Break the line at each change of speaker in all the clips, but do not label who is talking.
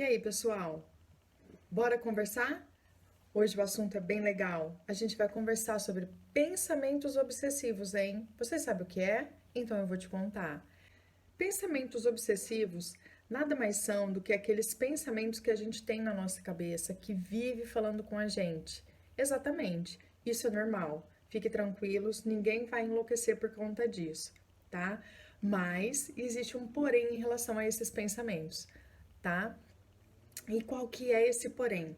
E aí, pessoal? Bora conversar? Hoje o assunto é bem legal. A gente vai conversar sobre pensamentos obsessivos, hein? Você sabe o que é? Então eu vou te contar. Pensamentos obsessivos nada mais são do que aqueles pensamentos que a gente tem na nossa cabeça, que vive falando com a gente. Exatamente. Isso é normal. Fique tranquilos, ninguém vai enlouquecer por conta disso, tá? Mas existe um porém em relação a esses pensamentos, tá? E qual que é esse porém?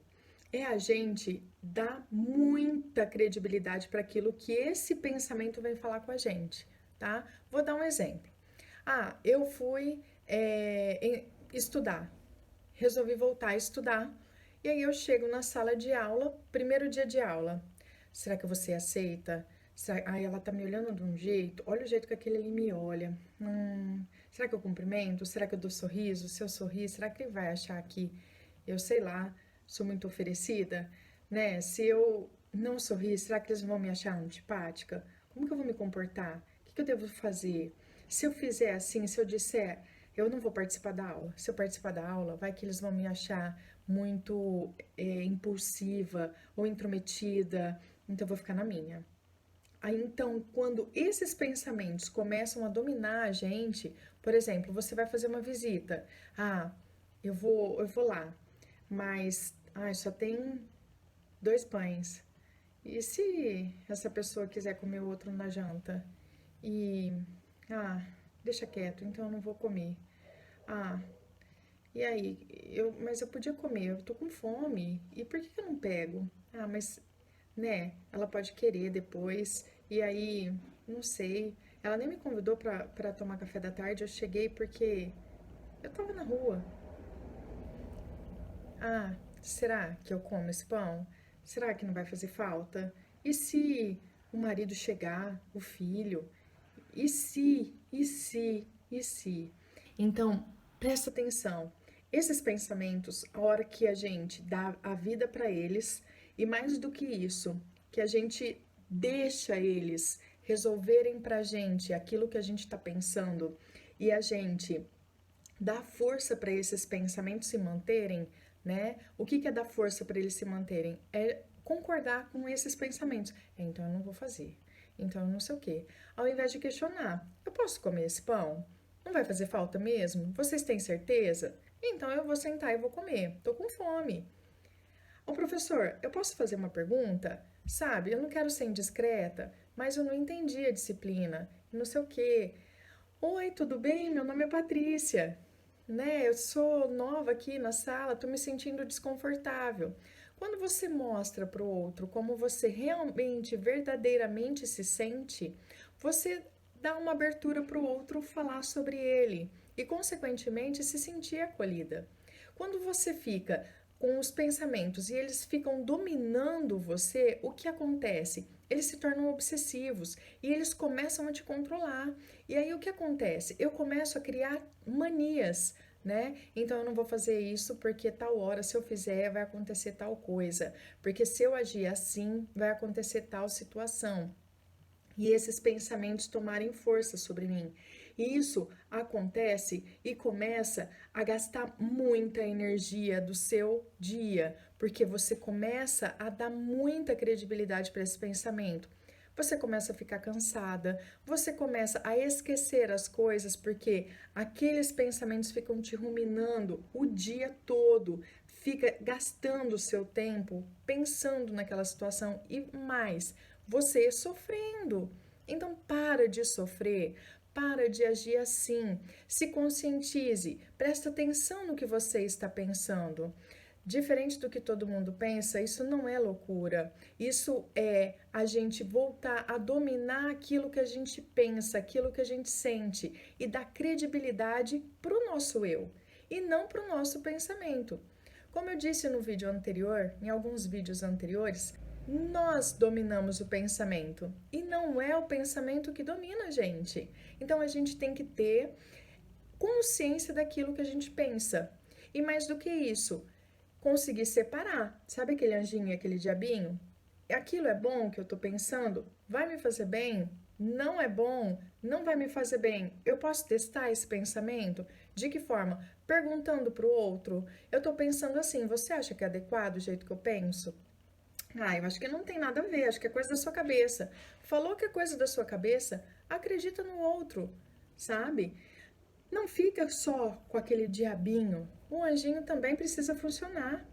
É a gente dar muita credibilidade para aquilo que esse pensamento vem falar com a gente, tá? Vou dar um exemplo. Eu fui estudar, resolvi voltar a estudar, e aí eu chego na sala de aula, primeiro dia de aula. Será que você aceita? Ela tá me olhando de um jeito, olha o jeito que aquele ali me olha. Será que eu cumprimento? Será que eu dou sorriso? Se eu sorrir, será que ele vai achar que eu sei lá, sou muito oferecida, né? Se eu não sorrir, será que eles vão me achar antipática? Como que eu vou me comportar? O que eu devo fazer? Se eu fizer assim, se eu disser, eu não vou participar da aula. Se eu participar da aula, vai que eles vão me achar muito impulsiva ou intrometida, então eu vou ficar na minha. Aí então, quando esses pensamentos começam a dominar a gente, por exemplo, você vai fazer uma visita. Ah, eu vou lá, mas só tem dois pães. E se essa pessoa quiser comer outro na janta? E ah, deixa quieto, então eu não vou comer. Ah, e aí, mas eu podia comer, eu tô com fome. E por que que eu não pego? Mas, né, ela pode querer depois. E aí, não sei. Ela nem me convidou pra tomar café da tarde. Eu cheguei porque eu tava na rua. Será que eu como esse pão? Será que não vai fazer falta? E se o marido chegar, o filho? E se, e se, e se? Então, presta atenção. Esses pensamentos, a hora que a gente dá a vida para eles, e mais do que isso, que a gente deixa eles resolverem pra gente aquilo que a gente está pensando e a gente dá força para esses pensamentos se manterem, né? O que é dar força para eles se manterem? É concordar com esses pensamentos. Então eu não vou fazer. Então eu não sei o quê. Ao invés de questionar, eu posso comer esse pão? Não vai fazer falta mesmo? Vocês têm certeza? Então eu vou sentar e vou comer. Tô com fome. Ô professor, eu posso fazer uma pergunta? Sabe, eu não quero ser indiscreta, mas eu não entendi a disciplina. Não sei o quê. Oi, tudo bem? Meu nome é Patrícia. Né? Eu sou nova aqui na sala, tô me sentindo desconfortável. Quando você mostra para o outro como você realmente, verdadeiramente se sente, você dá uma abertura para o outro falar sobre ele e, consequentemente, se sentir acolhida. Quando você fica com os pensamentos e eles ficam dominando você, o que acontece? Eles se tornam obsessivos e eles começam a te controlar. E aí o que acontece? Eu começo a criar manias, né? Então eu não vou fazer isso porque tal hora, se eu fizer, vai acontecer tal coisa. Porque se eu agir assim, vai acontecer tal situação e esses pensamentos tomarem força sobre mim. E isso acontece e começa a gastar muita energia do seu dia, porque você começa a dar muita credibilidade para esse pensamento. Você começa a ficar cansada, você começa a esquecer as coisas porque aqueles pensamentos ficam te ruminando o dia todo, fica gastando o seu tempo pensando naquela situação e mais, você sofrendo. Então para de sofrer, para de agir assim. Se conscientize, presta atenção no que você está pensando. Diferente do que todo mundo pensa, isso não é loucura. Isso é a gente voltar a dominar aquilo que a gente pensa, aquilo que a gente sente e dar credibilidade para o nosso eu e não para o nosso pensamento. Como eu disse no vídeo anterior, em alguns vídeos anteriores, nós dominamos o pensamento e não é o pensamento que domina a gente. Então a gente tem que ter consciência daquilo que a gente pensa. E mais do que isso, conseguir separar. Sabe aquele anjinho e aquele diabinho? aquilo é bom que eu tô pensando? Vai me fazer bem? Não é bom? Não vai me fazer bem? Eu posso testar esse pensamento? De que forma? Perguntando para o outro. Eu tô pensando assim, você acha que é adequado o jeito que eu penso? Ah, eu acho que não tem nada a ver, acho que é coisa da sua cabeça. Falou que é coisa da sua cabeça, acredita no outro, sabe? Não fica só com aquele diabinho. O anjinho também precisa funcionar.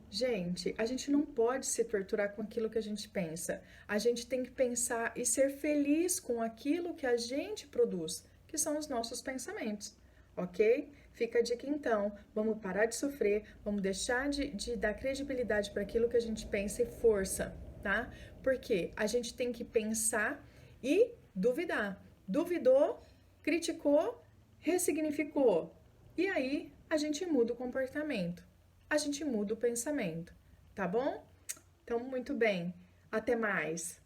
Gente, a gente não pode se torturar com aquilo que a gente pensa. A gente tem que pensar e ser feliz com aquilo que a gente produz, que são os nossos pensamentos, ok? Fica a dica então. Vamos parar de sofrer, vamos deixar de dar credibilidade para aquilo que a gente pensa e força, tá? Porque a gente tem que pensar e duvidar. Duvidou, criticou, ressignificou. E aí a gente muda o comportamento, a gente muda o pensamento, tá bom? Então, muito bem. Até mais.